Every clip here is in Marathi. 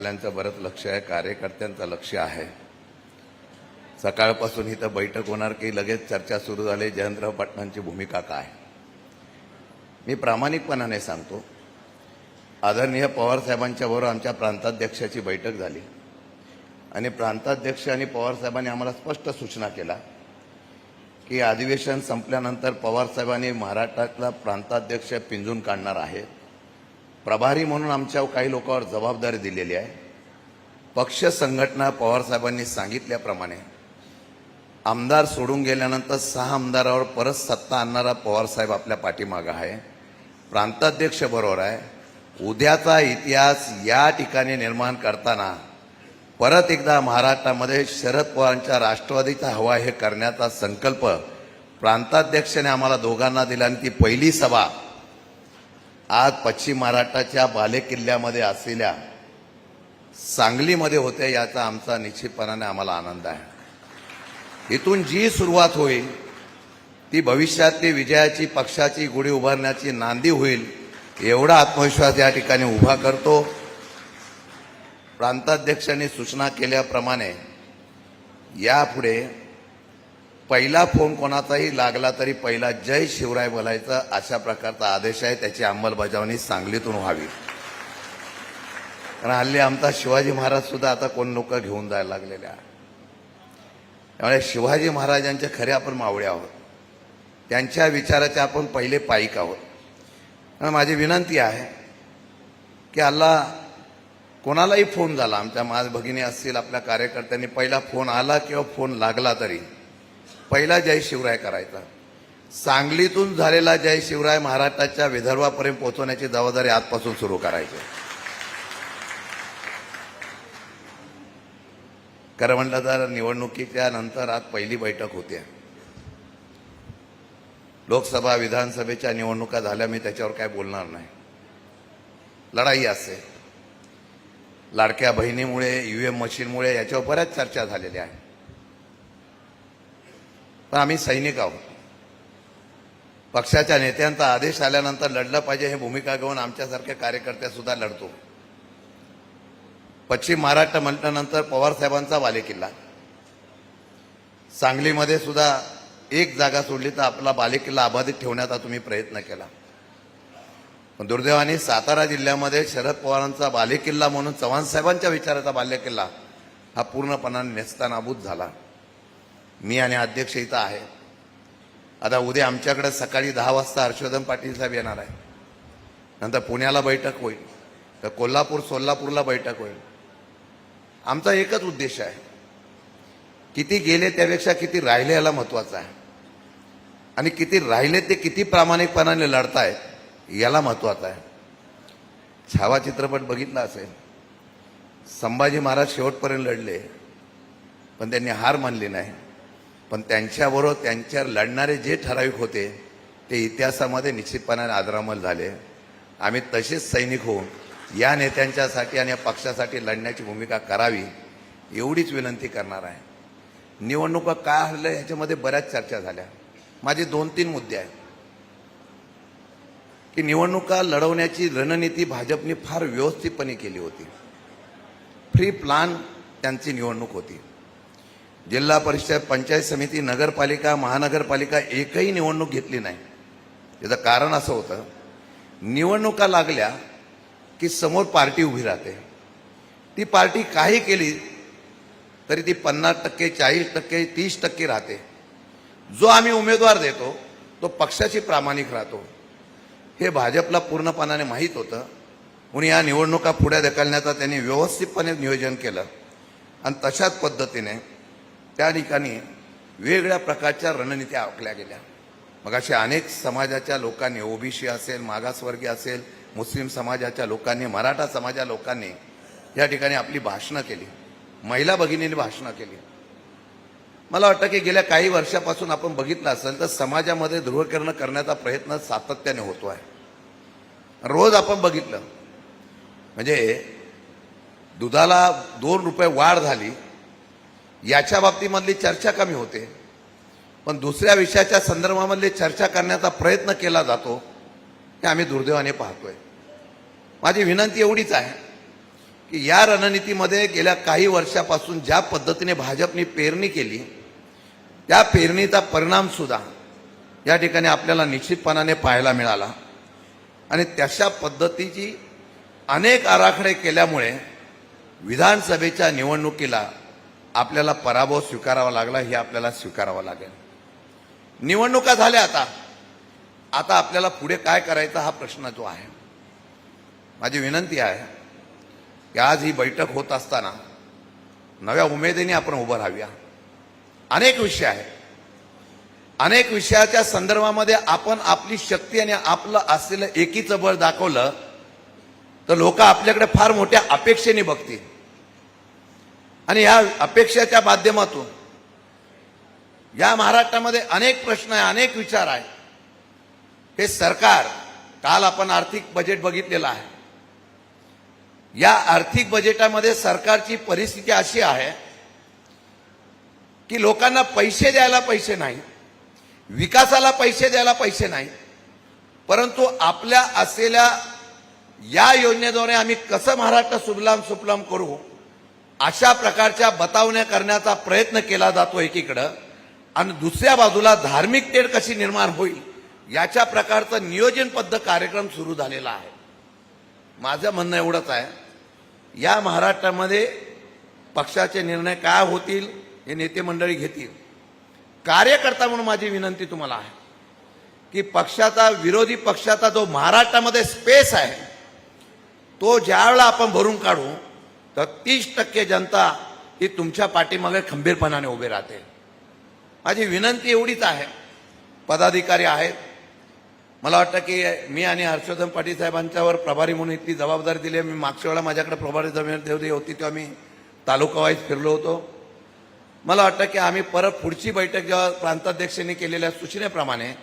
आपल्याचं बरंच लक्ष आहे, कार्यकर्त्यांचं लक्ष आहे. सकाळपासून इथं बैठक होणार की लगेच चर्चा सुरू झाली, जयंतराव पाटलांची भूमिका काय. मी प्रामाणिकपणाने सांगतो, आदरणीय पवार साहेबांच्या बरोबर आमच्या प्रांताध्यक्षाची बैठक झाली आणि प्रांताध्यक्ष आणि पवार साहेबांनी आम्हाला स्पष्ट सूचना केला की अधिवेशन संपल्यानंतर पवार साहेबांनी महाराष्ट्रातला प्रांताध्यक्ष पिंजून काढणार आहे. प्रभारी म्हणून आमच्या काही लोकांवर जबाबदारी दिलेली आहे. पक्ष संघटना पवार साहेबांनी सांगितल्याप्रमाणे आमदार सोडून गेल्यानंतर 6 आमदारावर परत सत्ता आणणारा पवार साहेब आपल्या पाठीमागे आहे. प्रांताध्यक्ष बरोबर आहे. उद्याचा इतिहास या ठिकाणी निर्माण करताना परत एकदा महाराष्ट्रामध्ये शरद पवारांच्या राष्ट्रवादीचा हवा हे करण्याचा संकल्प प्रांताध्यक्षाने आम्हाला दोघांना दिला आणि ती पहिली सभा आज पश्चिम महाराष्ट्राच्या बालेकिल्ल्यामध्ये असलेल्या सांगलीमध्ये होते. याचा आमचा निश्चितपणाने आम्हाला आनंद आहे. इथून जी सुरुवात होईल ती भविष्यातली विजयाची, पक्षाची गुढी उभारण्याची नांदी होईल एवढा आत्मविश्वास या ठिकाणी उभा करतो. प्रांताध्यक्षांनी सूचना केल्याप्रमाणे यापुढे पहिला फोन कोणाचाही लागला तरी पहिला जय शिवराय बोलायचा, अशा प्रकारचा आदेश आहे. त्याची अंमलबजावणी सांगलीतून व्हावी. कारण हल्ली आमचा शिवाजी महाराज सुद्धा आता कोण लोक घेऊन जायला लागलेले आहे. त्यामुळे शिवाजी महाराजांचे खरे आपण मावळे आहोत, त्यांच्या विचाराचे आपण पहिले पाईक आहोत. माझी विनंती आहे की अल्ला कोणालाही फोन झाला, आमच्या माझ भगिनी असतील, आपल्या कार्यकर्त्यांनी पहिला फोन आला किंवा फोन लागला तरी पहिला जय शिवराय करायचा. सांगलीतून झालेला जय शिवराय महाराष्ट्राच्या विदर्भापर्यंत पोहोचवण्याची जबाबदारी आजपासून सुरू करायची. खरं म्हटलं तर निवडणुकीच्या नंतर आज पहिली बैठक होते. लोकसभा विधानसभेच्या निवडणुका झाल्या, मी त्याच्यावर काय बोलणार नाही. लढाई असते, लाडक्या बहिणीमुळे, ईव्हीएम मशीनमुळे याच्यावर बऱ्याच चर्चा झालेल्या आहे. पण आम्ही सैनिक आहोत. पक्षाच्या नेत्यांचा आदेश आल्यानंतर लढलं पाहिजे हे भूमिका घेऊन आमच्यासारखे कार्यकर्ते सुद्धा लढतो. पश्चिम महाराष्ट्र म्हटल्यानंतर पवार साहेबांचा बालेकिल्ला, सांगलीमध्ये सुद्धा एक जागा सोडली तर आपला बालेकिल्ला अबाधित ठेवण्याचा तुम्ही प्रयत्न केला. पण दुर्दैवाने सातारा जिल्ह्यामध्ये शरद पवारांचा बालेकिल्ला म्हणून चव्हाण साहेबांच्या विचाराचा बालेकिल्ला हा पूर्णपणाने नेस्तनाबूत झाला. मी आणि अध्यक्ष इथं आहे. आता उद्या आमच्याकडे सकाळी 10 वाजता हर्षवर्धन पाटील साहेब येणार आहे. नंतर पुण्याला बैठक होईल, तर कोल्हापूर, सोलापूरला बैठक होईल. आमचा एकच उद्देश आहे, किती गेले त्यापेक्षा किती राहिले याला महत्वाचं आहे. आणि किती राहिले ते किती प्रामाणिकपणाने लढतायत याला महत्वाचं आहे. छावा चित्रपट बघितला असेल. संभाजी महाराज शेवटपर्यंत लढले पण त्यांनी हार मानली नाही. पण त्यांच्याबरोबर त्यांच्यावर लढणारे जे ठराविक होते ते इतिहासामध्ये निश्चितपणाने आदरामल झाले. आम्ही तसेच सैनिक होऊन या नेत्यांच्यासाठी आणि या पक्षासाठी लढण्याची भूमिका करावी एवढीच विनंती करणार आहे. निवडणुका काय हरलं ह्याच्यामध्ये बऱ्याच चर्चा झाल्या. माझे 2-3 मुद्दे आहेत की निवडणुका लढवण्याची रणनीती भाजपने फार व्यवस्थितपणे केली होती. प्री प्लान त्यांची निवडणूक होती. जिल्हा परिषद, पंचायत समिती, नगरपालिका, महानगरपालिका एकही निवडणूक घेतली नाही. त्याचं कारण असं होतं, निवडणुका लागल्या की समोर पार्टी उभी राहते. ती पार्टी काही केली तरी ती 50%, 40%, 30% राहते. जो आम्ही उमेदवार देतो तो पक्षाशी प्रामाणिक राहतो. हे भाजपला पूर्णपणाने माहीत होतं. म्हणून या निवडणुका पुढे ढकलण्याचा त्यांनी व्यवस्थितपणे नियोजन केलं आणि तशाच पद्धतीने त्या ठिकाणी वेगवेगळ्या प्रकारच्या रणनीत्या आखल्या गेल्या. मग अशा अनेक समाजाच्या लोकांनी, ओबीसी असेल, मागासवर्गीय असेल, मुस्लिम समाजाच्या लोकांनी, मराठा समाजाच्या लोकांनी या ठिकाणी आपली भाषणं केली. महिला भगिनींनी भाषणं केली. मला वाटतं की गेल्या काही वर्षापासून आपण बघितलं असेल तर समाजामध्ये ध्रुवीकरण करण्याचा प्रयत्न सातत्याने होतो आहे. रोज आपण बघितलं म्हणजे दुधाला 2 रुपये वाढ झाली याच्या बाबतीमधली चर्चा कमी होते, पण दुसऱ्या विषयाच्या संदर्भामधली चर्चा करण्याचा प्रयत्न केला जातो हे आम्ही दुर्दैवाने पाहतोय. माझी विनंती एवढीच आहे की या रणनीतीमध्ये गेल्या काही वर्षापासून ज्या पद्धतीने भाजपने पेरणी केली त्या पेरणीचा परिणाम सुद्धा या ठिकाणी आपल्याला निश्चितपणाने पाहायला मिळाला आणि तशा पद्धतीची अनेक आराखडे केल्यामुळे विधानसभेच्या निवडणुकीला आपल्याला पराभव स्वीकारावा लागला, हे आपल्याला स्वीकारावं लागेल. निवडणुका झाल्या, आता आपल्याला पुढे काय करायचा हा प्रश्न जो आहे. माझी विनंती आहे की आज ही बैठक होत असताना नव्या उमेदीने आपण उभं राहूया. अनेक विषय आहेत, अनेक विषयाच्या संदर्भामध्ये आपण आपली शक्ती आणि आपलं असलेलं एकीचं बळ दाखवलं तर लोक आपल्याकडे फार मोठ्या अपेक्षेने बघतील आणि या अपेक्षेच्या माध्यमातून या महाराष्ट्रामध्ये अनेक प्रश्न आहे, अनेक विचार आहे. हे सरकार, काल आपण आर्थिक बजेट बघितलेलं आहे. या आर्थिक बजेटामध्ये सरकारची परिस्थिती अशी आहे की लोकांना पैसे द्यायला पैसे नाही, विकासाला पैसे द्यायला पैसे नाही, परंतु आपल्या असलेल्या या योजनेद्वारे आम्ही कसं महाराष्ट्र सुजलाम सुफलाम करू अशा प्रकारच्या बतावण्या करण्याचा प्रयत्न केला जातो एकीकडं, आणि दुसऱ्या बाजूला धार्मिक तेढ कशी निर्माण होईल याच्या प्रकारचं नियोजनबद्ध कार्यक्रम सुरू झालेला आहे. माझं म्हणणं एवढंच आहे, या महाराष्ट्रामध्ये पक्षाचे निर्णय काय होतील हे नेते मंडळी घेतील. कार्यकर्ता म्हणून माझी विनंती तुम्हाला आहे की पक्षाचा, विरोधी पक्षाचा जो महाराष्ट्रामध्ये स्पेस आहे तो ज्यावेळेला आपण भरून काढू तर 30% जनता ही तुमच्या पाठीमागे खंबीरपणाने उभे राहते. माझी विनंती एवढीच आहे. पदाधिकारी आहेत, मला वाटतं की मी आणि हर्षवर्धन पाटील साहेबांच्यावर प्रभारी म्हणून इतकी जबाबदारी दिली आहे. मी मागच्या वेळेला माझ्याकडे प्रभारी जबाबदारी होती तेव्हा मी तालुका वाईज फिरलो होतो. मला वाटतं की आम्ही परत पुढची बैठक जेव्हा प्रांताध्यक्षांनी केलेल्या सूचनेप्रमाणे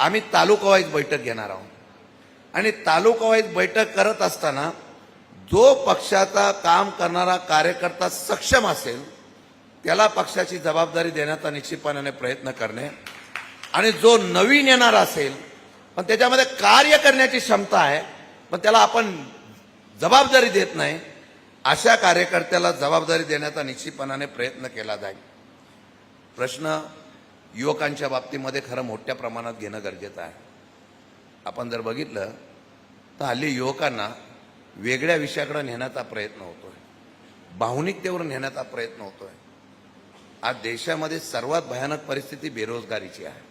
आम्ही तालुका वाईज बैठक घेणार आहोत आणि तालुका वाईज बैठक करत असताना जो पक्षाचा काम करणारा कार्यकर्ता सक्षम असेल त्याला पक्षाची जबाबदारी देण्याचा निश्चितपणाने प्रयत्न करणे, आणि जो नवीन येणार असेल पण त्याच्यामध्ये कार्य करण्याची क्षमता आहे पण त्याला आपण जबाबदारी देत नाही, अशा कार्यकर्त्याला जबाबदारी देण्याचा निश्चितपणाने प्रयत्न केला जाईल. प्रश्न युवकांच्या बाबतीमध्ये खरं मोठ्या प्रमाणात घेणं गरजेचं आहे. आपण जर बघितलं तर हल्ली युवकांना वेगळ्या विषयाकडे नेण्याचा प्रयत्न होतोय, भावनिकतेवर नेण्याचा प्रयत्न होतोय. आज देशामध्ये सर्वात भयानक परिस्थिती बेरोजगारीची आहे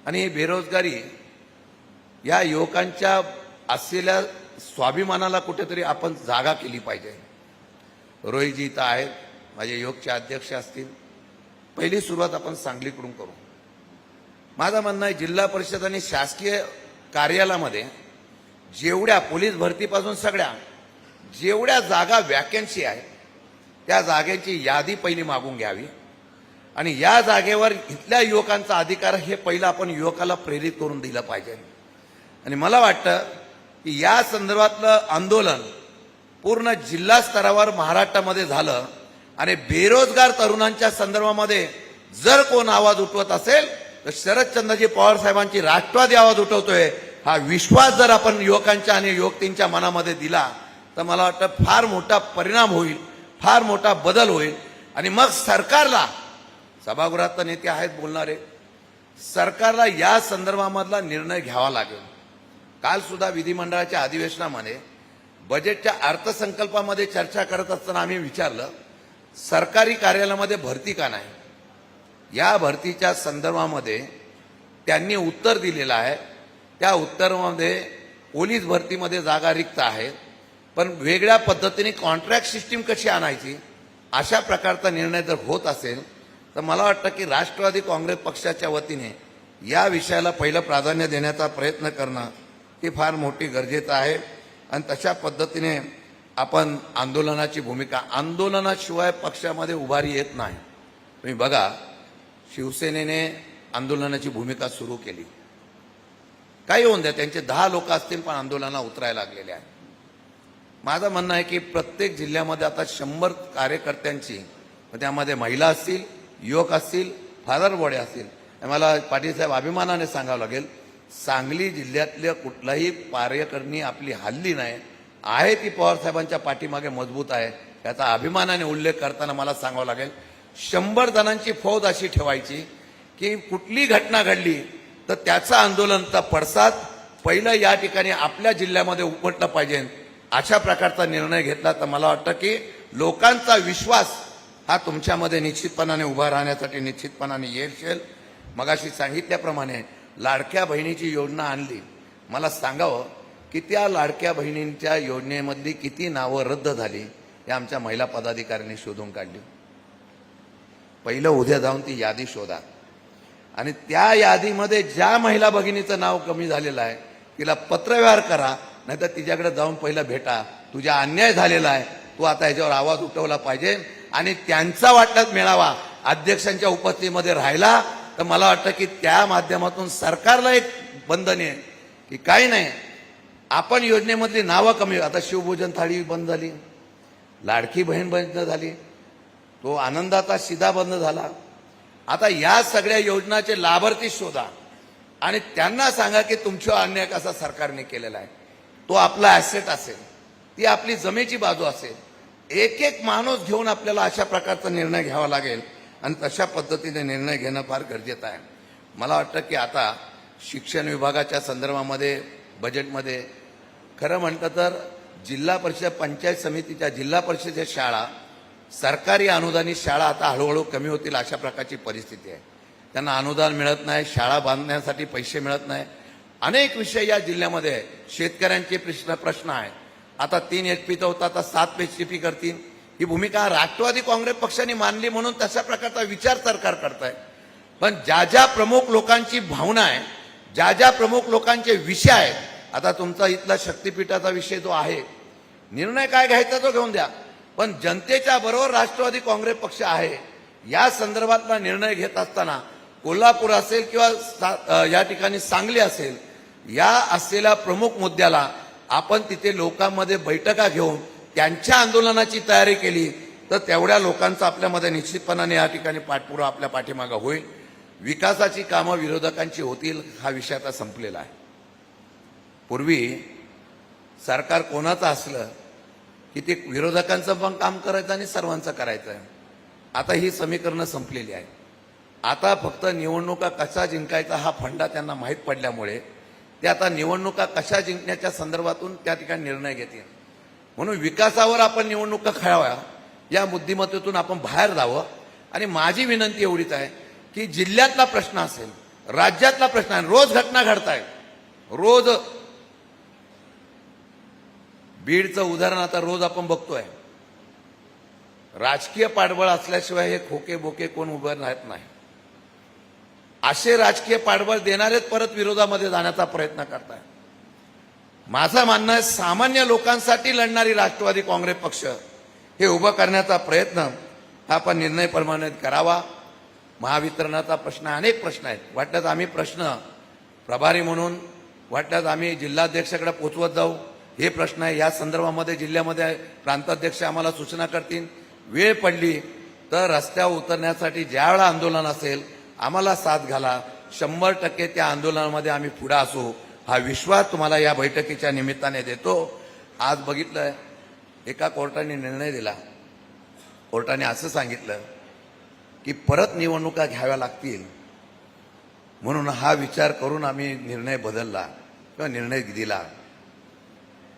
आणि ही बेरोजगारी या युवकांच्या असलेल्या स्वाभिमानाला कुठेतरी आपण जागा केली पाहिजे. रोहितजी इथं आहेत, माझे योगचे अध्यक्ष असतील. पहिली सुरुवात आपण सांगलीकडून करू. माझं म्हणणं आहे जिल्हा परिषद आणि शासकीय कार्यालयामध्ये जेवढ्या पोलीस भरतीपासून सगळ्या जेवढ्या जागा वॅकन्सी आहे त्या जागेची यादी पहिली मागून घ्यावी आणि या जागेवर इथल्या युवकांचा अधिकार हे पहिलं आपण युवकाला प्रेरित करून दिलं पाहिजे. आणि मला वाटतं की या संदर्भातलं आंदोलन पूर्ण जिल्हा स्तरावर महाराष्ट्रामध्ये झालं आणि बेरोजगार तरुणांच्या संदर्भामध्ये जर कोण आवाज उठवत असेल तर शरदचंद्रजी पवार साहेबांची राष्ट्रवादी आवाज उठवतोय हा विश्वास जर आपण युवकांच्या आणि युवतींच्या मनामध्ये दिला तर मला वाटतं फार मोठा परिणाम होईल, फार मोठा बदल होईल. आणि मग सरकारला, सभागृहात नेते आहेत बोलणारे, सरकारला या संदर्भामधला निर्णय घ्यावा लागेल. काल सुद्धा विधिमंडळाच्या अधिवेशनामध्ये बजेटच्या अर्थसंकल्पामध्ये चर्चा करत असताना आम्ही विचारलं सरकारी कार्यालयामध्ये भरती का नाही. या भरतीच्या संदर्भामध्ये त्यांनी उत्तर दिलेलं आहे. त्या उत्तरामध्ये पोलीस भरतीमध्ये जागा रिक्त आहेत पण वेगळ्या पद्धतीने कॉन्ट्रॅक्ट सिस्टीम कशी आणायची अशा प्रकारचा निर्णय जर होत असेल तर मला वाटतं की राष्ट्रवादी काँग्रेस पक्षाच्या वतीने या विषयाला पहिलं प्राधान्य देण्याचा प्रयत्न करणं ही फार मोठी गरजेचं आहे. आणि तशा पद्धतीने आपण आंदोलनाची भूमिका, आंदोलनाशिवाय पक्षामध्ये उभारी येत नाही. तुम्ही बघा, शिवसेनेने आंदोलनाची भूमिका सुरू केली. काही होऊन द्या, त्यांचे 10 लोक असतील पण आंदोलनाला उतरायला लागलेले आहे. माझं म्हणणं आहे की प्रत्येक जिल्ह्यामध्ये आता 100 कार्यकर्त्यांची, त्यामध्ये महिला असतील, युवक असतील, फादर बॉडी असतील. मला पाटील साहेब अभिमानाने सांगावं लागेल, सांगली जिल्ह्यातल्या कुठलाही कार्यकर्णी आपली हल्ली नाही आहे ती पवारसाहेबांच्या पाठीमागे मजबूत आहे, याचा अभिमानाने उल्लेख करताना मला सांगावं लागेल. 100 जणांची फौज अशी ठेवायची की कुठली घटना घडली तर त्याचं आंदोलनचा पडसाद पहिलं या ठिकाणी आपल्या जिल्ह्यामध्ये उमटलं पाहिजे, अशा प्रकारचा निर्णय घेतला तर मला वाटतं की लोकांचा विश्वास हा तुमच्यामध्ये निश्चितपणाने उभा राहण्यासाठी निश्चितपणाने येईल. मगाशी सांगितल्याप्रमाणे लाडक्या बहिणीची योजना आणली. मला सांगावं की त्या लाडक्या बहिणींच्या योजनेमधली किती नावं रद्द झाली हे आमच्या महिला पदाधिकाऱ्यांनी शोधून काढली. पहिलं उद्या जाऊन ती यादी शोधा आणि त्या यादीमध्ये ज्या महिला भगिनीचं नाव कमी झालेलं आहे तिला पत्रव्यवहार करा, नाहीतर तिच्याकडे जाऊन पहिला भेटा. तुझा अन्याय झालेला आहे, तू आता याच्यावर आवाज उठवला पाहिजे आणि त्यांचा वाटण्यात मिळावा अध्यक्षांच्या उपस्थितीमध्ये राहिला तर मला वाटतं की त्या माध्यमातून सरकारला एक बंधन आहे की काही नाही, आपण योजनेमधली नावं कमी. आता शिवभोजन थाळी बंद झाली, लाडकी बहीण बंद झाली, तो आनंदाचा शिधा बंद झाला. आता या सगळ्या योजनाचे लाभार्थी शोधा आणि त्यांना सांगा की तुमचा अन्याय कसा सरकारने केलेला आहे. तो आपला ऍसेट असेल, ती आपली जमेची बाजू असेल. एक एक माणूस घेऊन आपल्याला अशा प्रकारचा निर्णय घ्यावा लागेल आणि तशा पद्धतीने निर्णय घेणं फार गरजेचं आहे. मला वाटतं की आता शिक्षण विभागाच्या संदर्भामध्ये बजेटमध्ये खरं म्हटलं तर जिल्हा परिषद पंचायत समितीच्या जिल्हा परिषदेच्या शाळा, सरकारी अनुदानित शाळा आता हळूहळू कमी होतील अशा प्रकारची परिस्थिती आहे. त्यांना अनुदान मिळत नाही, शाळा बांधण्यासाठी पैसे मिळत नाही, अनेक विषय या जिल्ह्यामध्ये आहे. शेतकऱ्यांचे प्रश्न आहे. आता 3 HP होता, आता 7 HP करतील. ही भूमिका राष्ट्रवादी काँग्रेस पक्षाने मानली म्हणून तशा प्रकारचा विचार सरकार करत आहे. पण ज्या ज्या प्रमुख लोकांची भावना आहे, ज्या ज्या प्रमुख लोकांचे विषय आहेत, आता तुमचा इथला शक्तीपीठाचा विषय जो आहे, निर्णय काय घ्यायचा तो घेऊन द्या, पण जनतेच्या बरोबर राष्ट्रवादी काँग्रेस पक्ष आहे. या संदर्भातला निर्णय घेत असताना कोल्हापूर असेल किंवा या ठिकाणी सांगली असेल, या असलेल्या प्रमुख मुद्द्याला आपण तिथे लोकांमध्ये बैठका घेऊन त्यांच्या आंदोलनाची तयारी केली तर तेवढ्या लोकांचा आपल्यामध्ये निश्चितपणाने या ठिकाणी पाठपुरावा आपल्या पाठीमागे होईल. विकासाची कामं विरोधकांची होतील हा विषय आता संपलेला आहे. पूर्वी सरकार कोणाचं असलं की ते विरोधकांचं पण काम करायचं आणि सर्वांचं करायचं आहे. आता ही समीकरणं संपलेली आहेत. आता फक्त निवडणुका कशा जिंकायचा हा फंडा त्यांना माहीत पडल्यामुळे ते आता निवडणुका कशा जिंकण्याच्या संदर्भातून त्या ठिकाणी निर्णय घेतील. म्हणून विकासावर आपण निवडणुका खेळाव्या या बुद्धिमत्तेतून आपण बाहेर जावं. आणि माझी विनंती एवढीच आहे की जिल्ह्यातला प्रश्न असेल, राज्यातला प्रश्न आहे, रोज घटना घडतायत. रोज बीडचं उदाहरण आता रोज आपण बघतोय. राजकीय पाठबळ असल्याशिवाय हे खोके बोके कोण उभं राहत नाही. असे राजकीय पाठबळ देणारेच परत विरोधामध्ये जाण्याचा प्रयत्न करताय. माझं म्हणणं आहे सामान्य लोकांसाठी लढणारी राष्ट्रवादी काँग्रेस पक्ष हे उभं करण्याचा प्रयत्न हा आपण निर्णयप्रमाणे करावा. महावितरणाचा प्रश्न, अनेक प्रश्न आहेत. वाटल्यास आम्ही प्रश्न प्रभारी म्हणून वाटल्यास आम्ही जिल्हाध्यक्षाकडे पोचवत जाऊ. हे प्रश्न आहे, या संदर्भामध्ये जिल्ह्यामध्ये प्रांताध्यक्ष आम्हाला सूचना करतील. वेळ पडली तर रस्त्यावर उतरण्यासाठी ज्यावेळा आंदोलन असेल आम्हाला साथ घाला. 100% त्या आंदोलनामध्ये आम्ही पुढे असू हा विश्वास तुम्हाला या बैठकीच्या निमित्ताने देतो. आज बघितलं एका कोर्टाने निर्णय दिला. कोर्टाने असं सांगितलं की परत निवडणुका घ्याव्या लागतील म्हणून हा विचार करून आम्ही निर्णय बदलला किंवा निर्णय दिला.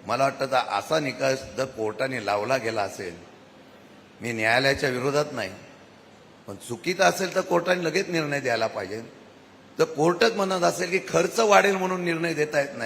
मला वाटतं तर असा निकाल जर कोर्टाने लावला गेला असेल, मी न्यायालयाच्या विरोधात नाही, पण चुकीचा असेल तर कोर्टाने लगेच निर्णय द्यायला पाहिजे. तर कोर्टच म्हणत असेल की खर्च वाढेल म्हणून निर्णय देता येत नाही.